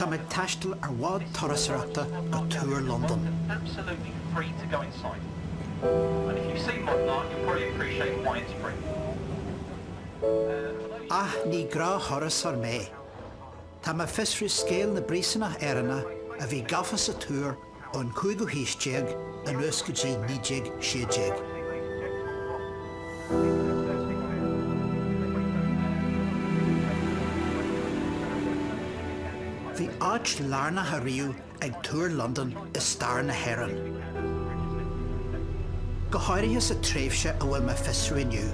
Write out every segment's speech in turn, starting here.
Tá ag taistil ar bhád torasarachta go túr London. Absolutely free to go inside. And if you've seen modern art, you'll probably appreciate why it's free. Ní grá thoras ar mé. Tá me fisriú scéal na brísanna éireanna a bhí Gafa sa túr ón 15 an uas go dtí 19 Bhí áit lárna a riú ag túr London is stair na Héireann. Go háirithe sa tréimhse a bhfuil me fisriú inniu.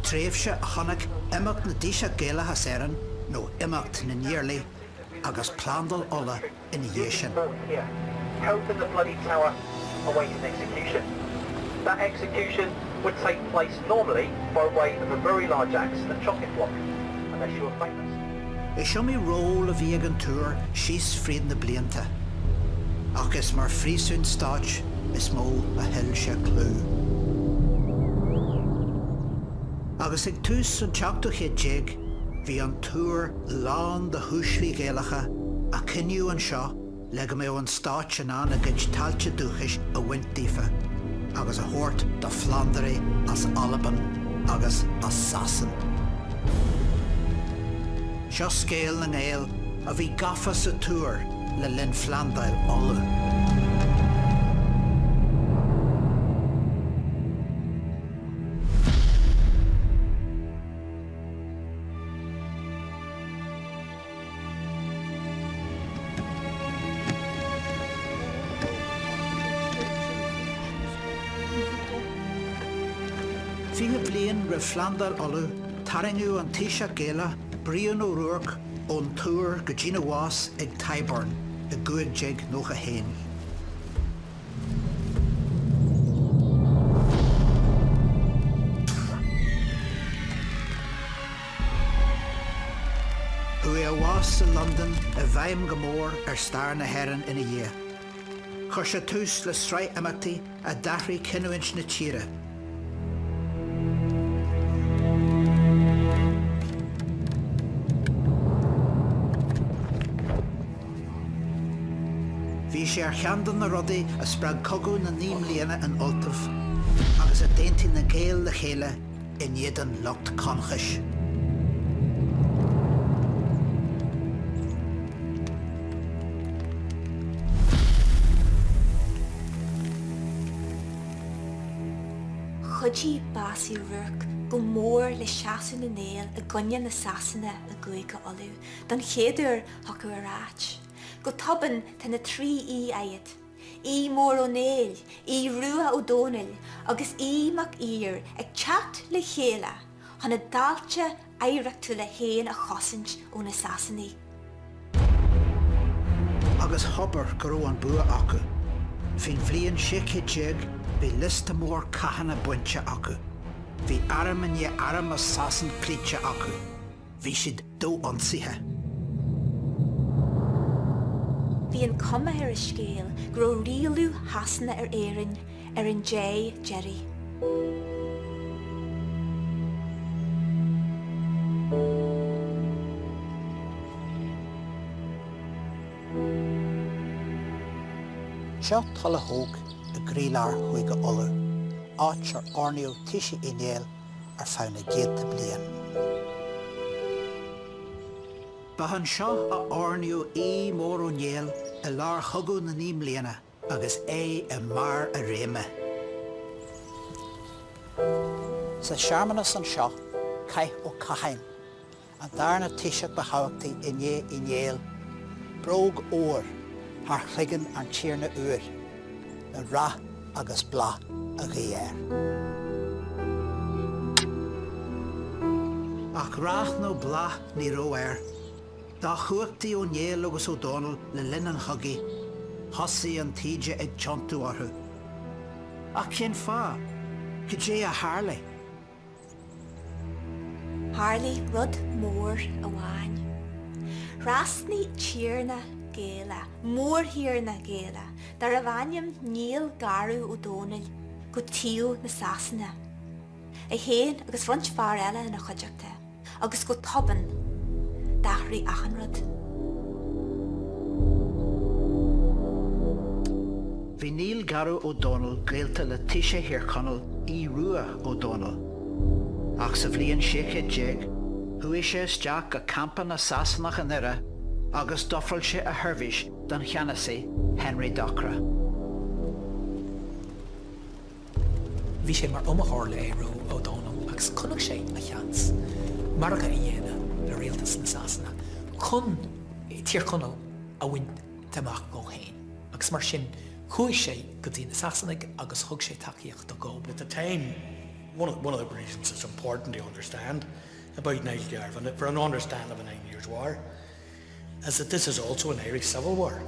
Tréimhse a chonaic imeacht na díse géalathe Éireann nó imeacht na Níorlaí agus Plandáil Uladh ina dhé sin. Held in the bloody tower awaiting execution. That execution would take place normally by way of a very large axe and chocolate block, unless you were famous. Is seo mí ról a bhí ag an túr síos friad na blianta. Ach is mar phríosún stáit is mó a hill sé clú. Agus ag tús an teachtú chéad bhí an túr lán de húslí géalacha a cinniú an seo le go mé an stáit sin an a gid tailte dúchais a wintífa agus a thuirt do Phlandáil as Alban agus as Sasan. Seo scéal na ngéal a bhí Gafa sa túr le linn Plandáil Uladh. Fihe blian ra Plandáil Uladh taringú an tíise géala Brian O'Rourke ón túr go Gina Was ag Tyburn a guaig jig nócha héin. Hui a Was in London a bhaim go mór ar stair na Héireann ina dhé. Chur sé tús le sráid imeachtaí a dathraí cinúint na tíre. Bhí sé ar cheandan na rudaí a spreag cogadh na níom líana an oltamh agus a déantí na géal le chéile in iad an lucht conchais. Chudí básí ruach go mór le seasan na néal a gunne na sasanna a Gaeilge Uladh don chéadúr hacu aráit. Go toban tá na trí aiad. Mór ó néal, rua ó dónail, agus mac ír ag chat le chéile, hana dáilte éireachta le héin a chosint ó na sasannaí. Agus hobar go raibh an bua acu. Bhín bhliain siicéad bhí lista mór caitheanna buinte acu. Bhí aram a ní aram a sasan clíte acu. Bhí siad dó ionsaithe. Bhí an cuma ar a scéal go raibh rialú hasanna ar éireann ar an J. Jerry. Seo tala thóg a Clár Gaeilge Uladh, áit ar ornaíodh tiise inéal ar fána géadta bliain. Bahan seo a ornaíodh mór ó néal a lár chogadh na níom líana agus a mar a réime. Sa seamannas an seo, caith ó caithain, an darna tiise ba habhachtaí inéal, bróg óir, thar chligean an tíorna uair, na rá agus blá a ghéir. Ach rách nó blá ní ró air, dá chuachtaí ó néal agus ó Donal le linn an chugaí, thosaí an tíide ag tiontú orthu. Ach cén fá, go dé a Harley. Harley rud mór a bháin. Rasní tíorna géala, mór hiarna géala, dar a bhainam níl garú ó Donal go tíú na sasanna. A héin agus runt fear eile na chuideachta, agus go toban dathraí achanrad. Garú O'Donnell gaelta le tiise hir conal I Rua O'Donnell. Ach sa bhliain séiche déag, thuaidh sé isteach go campan na Sassanach an ire agus dofrail sé a thuirmhis don cheannasaí Henry Docra. Bhí sé mar amachthir le Rua O'Donnell agus chunnach sé a cheans. Marga I dhéana le réaltas na Sassanach. Chun tír conal a bhain teach go héin. Agus mar sin chuaigh sé go dtí na Sassanach agus thug sé takeíocht do go. At the time, one of the reasons it's important to understand about Niall Garve, and for an understanding of the 9 Years' War, is that this is also an Irish Civil War.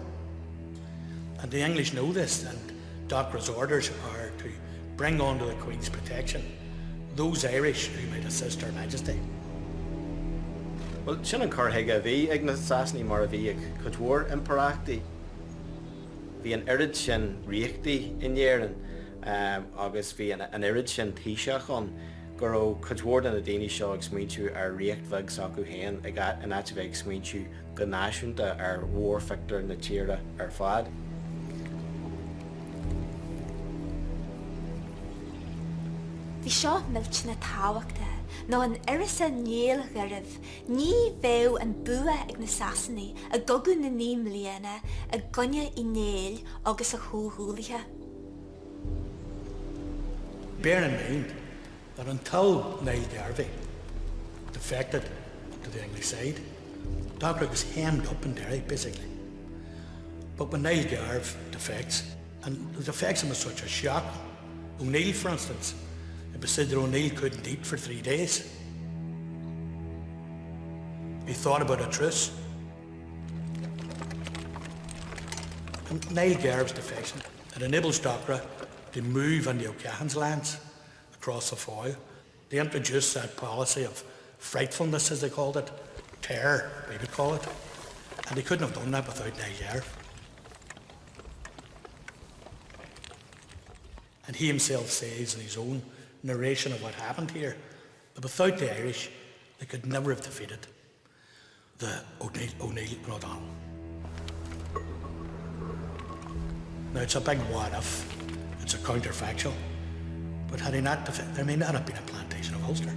And the English know this, and Docra's orders are to bring under the Queen's protection those Irish who might assist Her Majesty. Well, sin an carthaige bhí ag na Sassaní mar a bhí ag Codmór Impeachtaí. Bhí an irid sin riachtaí in dhéireann, agus bhí an irid sin taoiseach an gur ó Codmór na daoine seo ag smaointiú ar riacht bheag sacu héin ag an áit bheag smaointiú go náisiúnta ar mhór fictar na tíre ar fad. Bhí seo millte na táhachta, nó an irisa níl ghuireamh, ní bheadh an bua ag na Sassaní a gogu na 9 mbliana a gunne I néal agus a chóthúlaithe. Bear in mind that until Niall Garve defected to the English side, Docra was hemmed up in Derry, basically. But when Niall Garve defects, and the defection was such a shock, O'Neill, for instance, it was said that O'Neill couldn't eat for 3 days. He thought about a truce. And Niall Garve's defection, it enables Docra to move on the O'Cahon's lands across the faoi. They introduced that policy of frightfulness, as they called it, terror, we would call it, and they couldn't have done that without Niall Garve. And he himself says in his own narration of what happened here, that without the Irish, they could never have defeated the O'Neill and O'Donnell. Now it's a big what if, it's a counterfactual, but had he not there may not have been a Plantation of Ulster.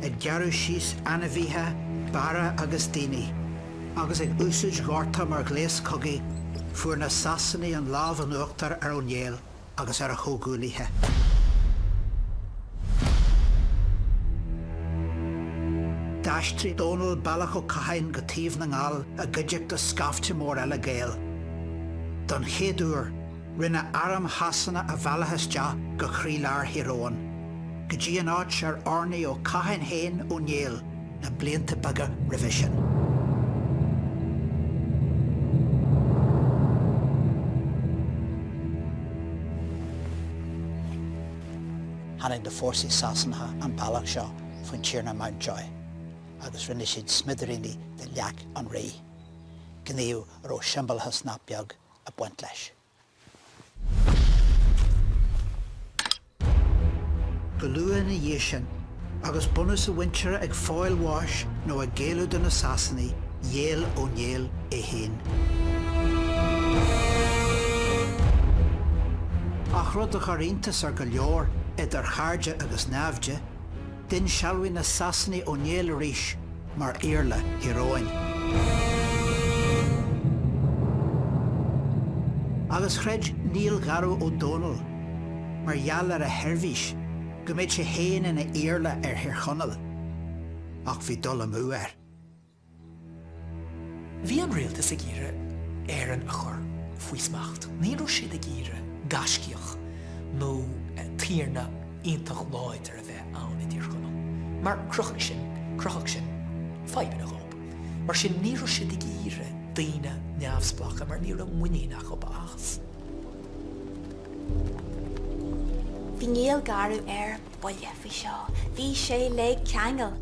Ag gearú síos ana bhíthe, bara agus daoine, agus ag úsáid ghorta mar gléas cogaí fuair na Sassaní an lámh an uachtar ar ón néal agus ar a chógúlaithe. D'aistrí Donald bailach ó Cahain go taobh na ngáil a gcuideach do scafte mór eile géal. Don chéadúr rinne aram hasanna a bhealachas de go Clár hiróin. Go dtí an áit ar ornaí ó Cahain héin ó néal na blianta baga revision. Hannig de fórsaí Sassanatha an bailach seo faoin tíorna Mountjoy, agus rinne siad smidiríní de leach an ré. Gníomh ró siombaltha snapbeag a buint leis. Go luath na dhéisin, agus bunus a wintere ag fáil mháis nó a géalú do na Sassaní, dhéal ó néal é héin. Ach rud a charintas ar go leor idir chairde agus neamhde, din sealbhí na Sassaní ó néal arís mar éarla hiróin. Agus chreid Níl Garú O'Donnell mar gheall ar a heirmhís go mbeidh sé héin ina éarla ar thir chonal, ach bhí dul amú air. Bhí an réaltas a gíre éireann a chur faoi smacht. Ní raibh siad a gíre gascíoch nó tíorna iontach láid ar a bheith ann i dtír chonal. Mar cruthach sin, faiban a ghób. Mar sin ní raibh siad a gíre daoine neamhsplacha mar ní raibh muíneach ó bachas. Bhí Níl Garú ar boile faoi seo, bhí sé le ceangal,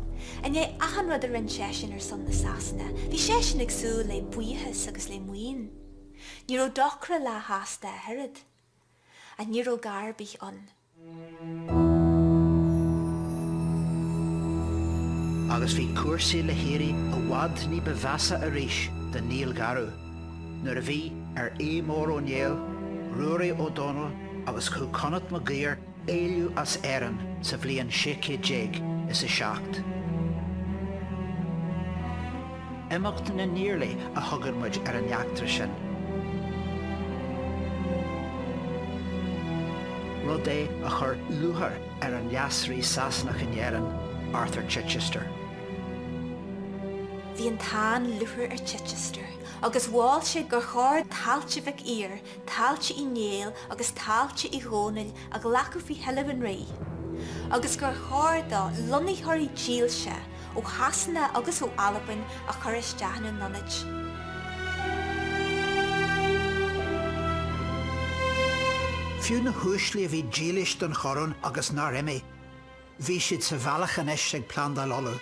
a é achan rud a rinn sé sin ar son na Sassanna, bhí sé sin ag súil le buíochas agus le muoin. Ní raibh docra le hásta a hirid, a ní raibh garbí an. Agus bhí cuasaí le héirí a bhhad ní bhheasa a ríis de Níl Garú, nuair a bhí Mór O'Neill, Rory O'Donnell agus chu Connacht McGear éiliú as éireann sa bhliain 16 is a seacht. Imeachtain na níorlaí a thugann muid ar an neachtar sin. Rud é a chur luthar ar an neasraí Sasnach in éireann Arthur Chichester. Bhí an táin luthar ar Chichester, agus bháil sé gur chóir táilte bheith ír, táilte I néal agus táilte I gcónail ag leacu fí heileamh an rí. Agus gur chóir dá lonnaí thoirí díalse ó hasanna agus ó Albain a chur isteach na nonid. Fiú na húslí a bhí dílis don chorann agus ná imí, bhí siad sa bhealach inis ag Plandáil Uladh.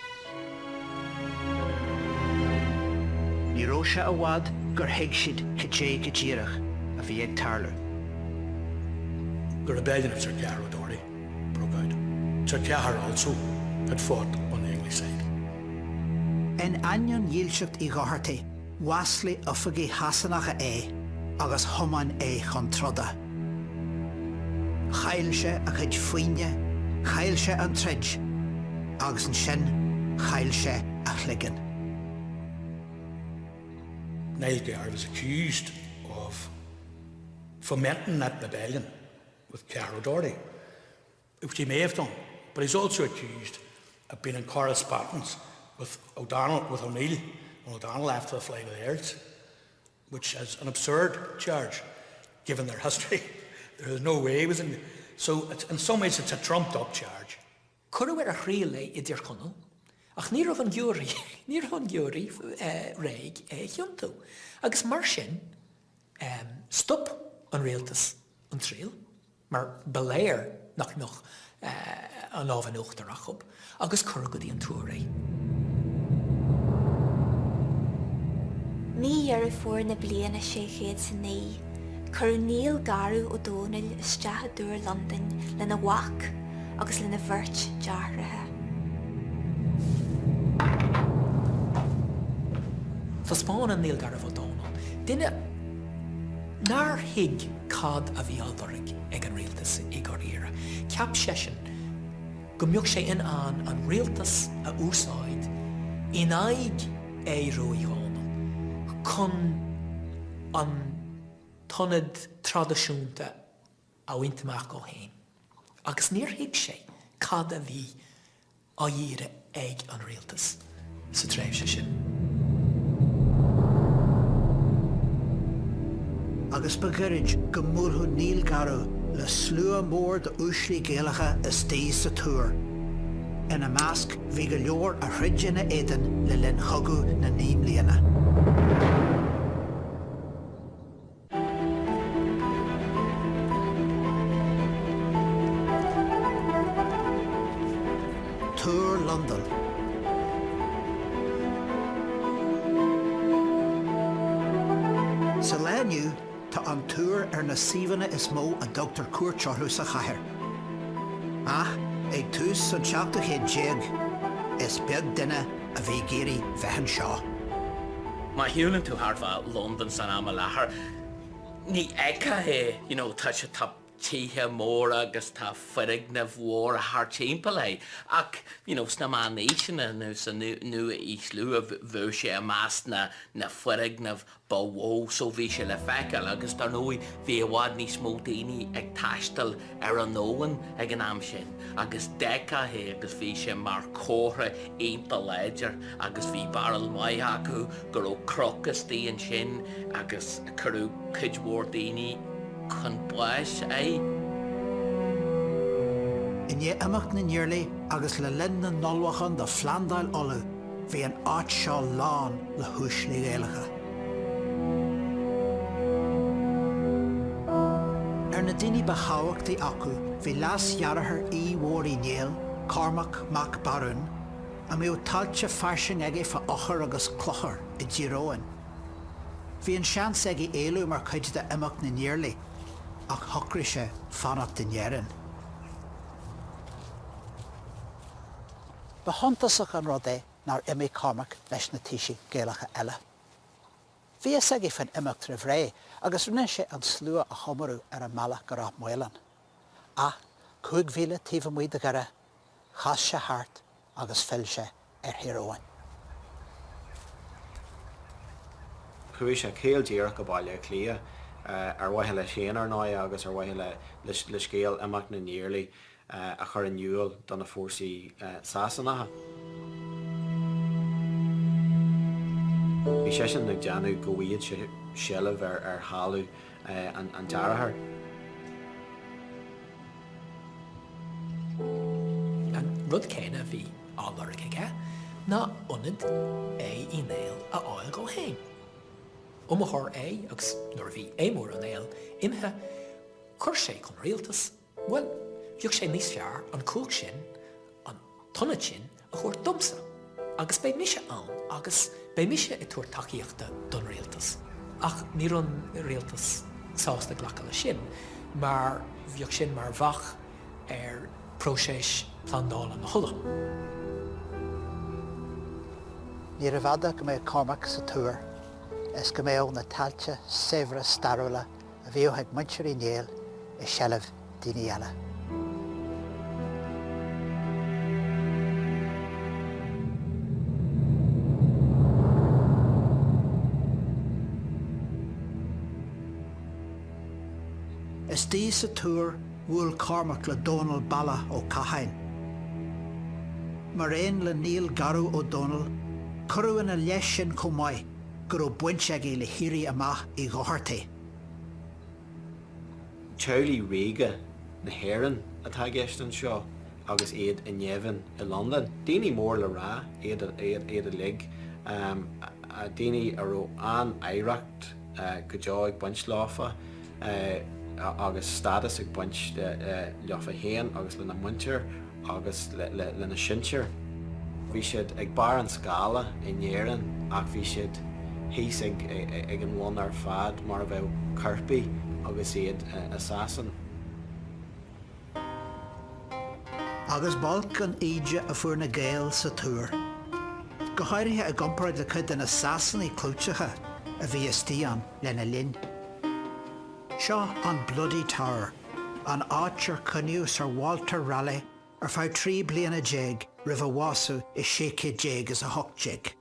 Ní raibh sé a bhfad gur thuig siad caté go díreach a bhí ag tarlú. The rebellion of Sir Clár broke out. Sir Clár also had fought on the English side. In aion díalseacht I gcathairtí, Wesley ufaigí hasanacha é agus thomáin é chun troda. Chail sé a chuid faoine, chail sé an trid, agus an sin chail sé a chligean. Plandáil was accused of fomenting that rebellion with Clár O'Doherty, which he may have done, but he's also accused of being in correspondence with O'Donnell, with O'Neill, and O'Donnell after the flight of the Earls, which is an absurd charge, given their history. There is no way he was in. So in some ways it's a trumped up charge. Curra a chríle I dtír chonal, ach ní raibh an giúirí réig chiúntú. Agus mar sin, stop an réaltas an tríal, mar beléir nach noch an ábhan uachtarach op, agus curra go dtí an túraí. Ní ar fuair na bliana 1609, chur Níl Garú O'Donnell isteach dúr London le na wach agus le na bhirt dearthaithe. Tá spáin an Níl Garú O'Donnell. Duine nár hiig cad a bhí aldarig ag an rialtas I goríire. Ceap sesin, go mbeadh sé in an rialtas a úsáid in aig é róí chun an tonad tradiisiúnta a bhaintach go héin. Agus níor hiig sé cad a bhí á dhíre ag an rialtas sa tréimhse sin. Agus begirid go mórthú Níl Garú le slua mór de úslí géalacha is tí sa túr. Ina measc bhí go leor a chruideanna éidean le linn chogu na níomlíana. Túr London. Sa léniu tá an túr ar na síomhanna is mó a Dr. Cuairteorthú sa chathair. Ag tús san 16 is beag duine a bhí géirí bheithan seo. Má hiúlann tú Harfa London san am lethar, ní echa é, tá sé tá títhe mór agus tá fuirig na bhór a thar timpeall é. Ach, sna mánéisina nó sa nu a íslú a bhú sé a más na fuirig na bhó so bhí sé le feiceal agus tar nóí bhí a bhád níos mó daoine ag taistal ar an nóhan ag an am sin. Agus decha é agus bhí sé mar cóthra éimpel léidir agus bhí barrel mai acu gur ó crocas daon sin agus curú cuidmhór daoine chun buais é. Iné imeacht na níorlaí agus le linn na nolwachan de Phlandáil Uladh bhí an áit seo lán le húslí géalacha. Ar na daoine behabhachtaí acu bhí leas dhearthair Mhór Néal, Cormac Mac Barún, a mé tailte farsing aige fa ochar agus clochar I ddíróin. Bhí an seans aige éilú mar chuid de imeacht na níorlaí, ach thocraí sé fannacht den dhearann. Ba hontasach an rud é nar imi Cormac leis na tíisi géalacha eile. Bhí sagi fan imimecht ra bhré, agus rinne sé an slua a chomarú ar a mala go rath muilean. A, 2,000 tíomh muid a gara, chas sé hart agus fill sé ar hiróin. Chuaigh sé céal díreach go baile clia ar waithe le chéan ar náid agus ar waithe le scéal imeach na níorlaí a chur an nniuil don na fórsaí sasanatha. Bhí sé sin ag deanú go bhíad siileamh ar háú an dearthar. An rud céine bhí álargaige ná ionad é I néal a áil go héin. Thir é agus nuair bhí émór an éal imthe chuir sé chun rialtas. Well, bheadh sé níos fearr an cúig sin, an tonnad sin a chuir domsa. Agus bé mise ann, agus bé mise I túir tacaíochta don rialtas. Ach ní an rialtas sásta ghlacha le sin, mar bheadh sin mar bhach ar próséis Plandáil Uladh. Ní a bhada go mé Cormac sa túr, is go mé na tailte séimhre starúla a bhío ag muintir I néal I seileamh daoine eile. Is tí sa túr bhfuil Cormac le Donal balla ó Cahain. Mar éon le níl garú ó Donal, curú ina leis sin commáid gur ó buint ag le hirí amach I gáthartaí. Teolaí réige na hÉireann atá gceist an seo agus iad I Neamhainn I London. Daoine mór le rá iad a lig. Daoine ar ó an éireacht go deo ag buint láfa agus stadas ag buint leofa héan agus le na muintir agus le na sintir. Bhí siad ag bar an scála I Néarann ach bhí siad hís ag an bhain ar fad mar a bheith carpaí agus iad assassin. Agus balc an íde a fuair na Gael sa túr. Go háirithe a gomparaid le chud an assassin I clúteacha a bhí istíán le na linn. Seo an Bloody Tower, an áitear coniú Sir Walter Raleigh ar fá 3 bliana déag ribh a bhású I 6 déag as a 8 déag.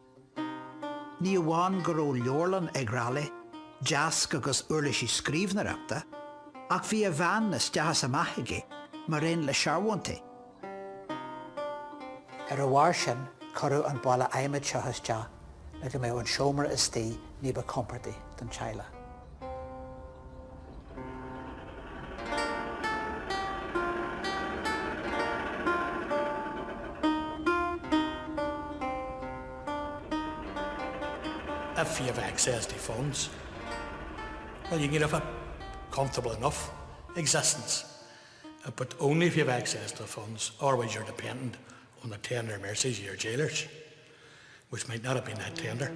Ní bháin go raibh leorlan ag Raleigh, deasc agus uirlis I scríbhneachta, ach bhí a bhean na steachas amach aige mar réon le searhaintaí. Ar a bhhair sin curú an balla aimime teachas te le go mbeadh an seomar is tí ní ba compartaí don teile. If you have access to funds, well, you can have a comfortable enough existence, but only if you have access to the funds, otherwise you're dependent on the tender mercies of your jailers, which might not have been that tender.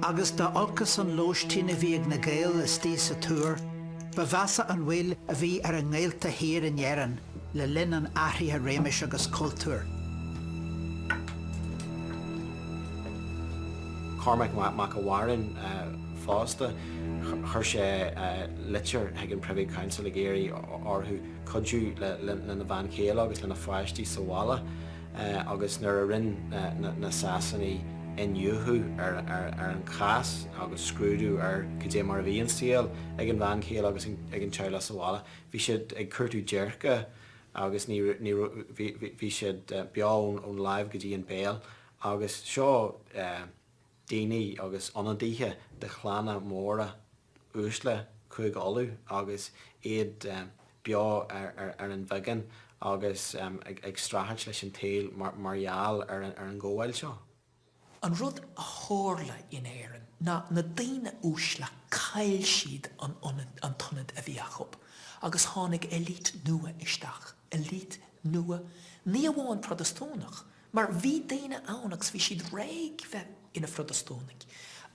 Agus da olcas an lóistí na bhíag na Gael is tí sa túr, ba bheasa an bhfuil a bhí ar an ngéilta hir in Éireann le linn an athraithe réimis agus cultúr. Cormac mac a Warren fásta chuir sé litir ag an Privy Council ag éirí orthú codú le na bhain céal agus le na fáistí sa bhála agus nuair a rinn na sasannaí inniuthú ar an chas agus scrúdú ar go dté mar a bhí an síal ag an bhain céal agus ag an teile sa bhála. Bhí siad ag curtú dearcha agus bhí siad beáil ón láimh go dtí an béal agus seo daoine agus anadíthe de chlána móra úsle chuig olú agus iad beo ar an bhagan agus ag strathant leis an tail margheall ar an ggóhail seo. An rud a thóirla in Éireann na daoine úsle cail siad an tonad a bhí a chub agus tháinig elite nua isteach, elite nua ní bháin protestónach, mar bhí daoine annagus bhí siad réig bheith ina protestónig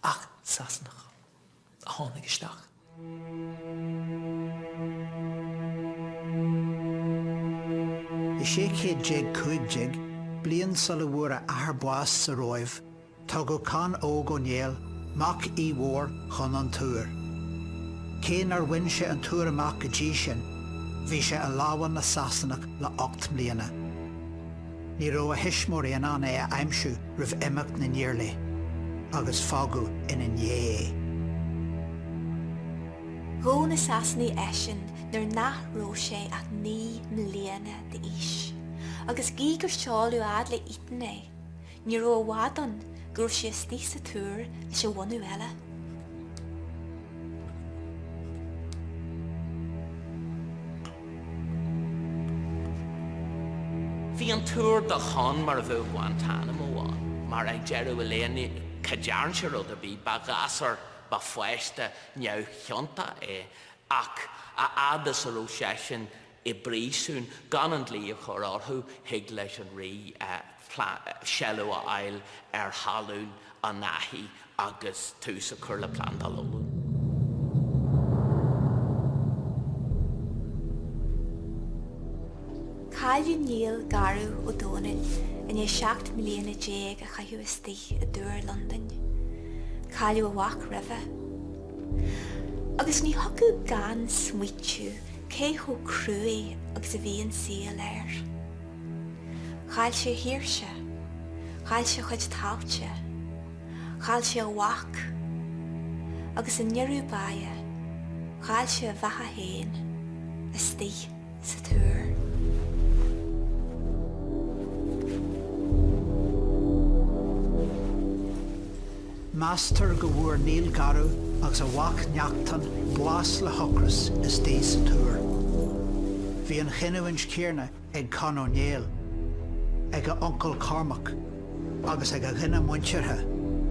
ach sasnach a tháinig isteach. I 6 déag blian sa le bhuair a ahar buas sa roimh, Tá go can óg ó néal, mac í mhór chun an túr. Cén ar bhain sé an túr amach go dtí sin, bhí sé a láhain na Sasanach le 8 mbliana. Ní ró a hismór an é a aimsú rih imimecht na níorla, agus fágu ina nné. Ró na Sasannaí eisin nar nach ró sé a 9 mbliana de ís. Agus gí gur seáil Uladh le ítan é, ní ró bhádan gur sé stí sa túr leis a bhainú eile. Bhí an túr de chun mar a bheith Guantánamo amháin, mar ag dearú a léana cadearn se rud a bhí ba gasar ba foiiste neu cheanta é ach a adas a ró sesin I brísún gan an líomh chur orthú hiag leis an rí Sealú a ail ar halún a nahí agus tús a chur le Plandáil Uladh. Cailú níl garú ó Dónail in é 7 mbliana déag a chaithú istí a dúr London. Cailú a bhac ribhe. Agus ní hocu gan smuitiú cé thó cruaí agus a bhíon síl air. Chail sé hiirse, chail sé chuid táilte, chail sé a bhac, agus a nearú baia, chail sé a bheitha héin, a stí sa túr. Master go bhfuair níl garú agus a bhac neachtan buas le hocras is tí sa túr. Bhí an chinnehaint céarna ag can ó néal, ag a Uncle Cormac, agus ag a ghinne muintirthe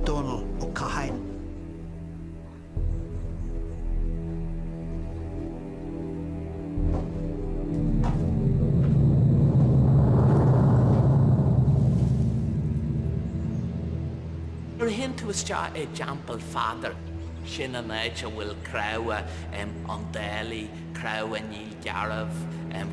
Donal ó Cahain. Ar hen tú is tea example fadar sin an éid a bhfuil craua an déalaí, craua níl gearmh,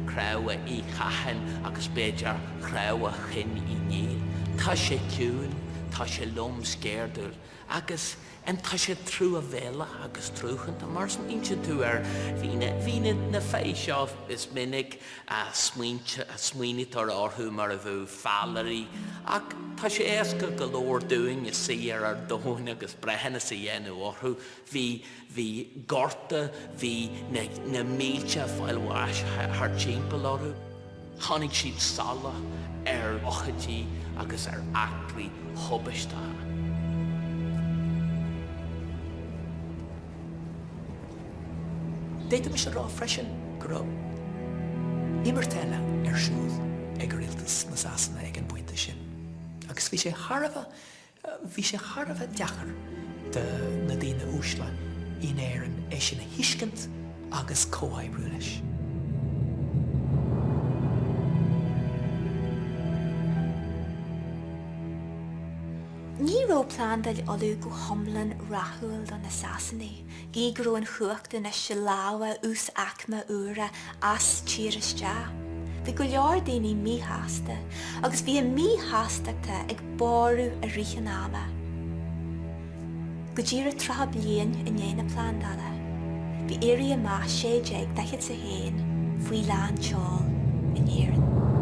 craua í chahan agus beidir craua chin í níl. Tá sé ciúin, tá sé lom scéardúil agus tá sé trú a bhéla agus trúchanta mar san inse tú ar bhíine na féis seo is minic a smuoinit ar orthú mar a bhú fallarí ach tá sé éasca go leor dúing is sí ar dóin agus brehanna sa dhéanú orthú hí gorta hí na mílte fáilhais thar timpeall orthú tháinig siad sala ar ochadtí agus ar aclaí thubaiste. Déita me se rá freisin go raibh imirteile ar siúd ag go rialtas na Sasanna ag an buinte sin. Agus bhí sé tharbh deachar na daoine úsla in éireann é sin hiiscint agus cóhaimhrú leis. Ní ró Plandáil Uladh go thomlan rathúil don na Sasannaí, gí go raibh an chuachta na siláha ús acma úra as tír iste. Bhí go leor daoine mítheasta, agus bhí an mítheasteachta ag báú a ríthe ama. Go dtír a trá bliain in dhéana Plandáile, bhí éirí amach 16 sa héin faoi lean teáil in éireann.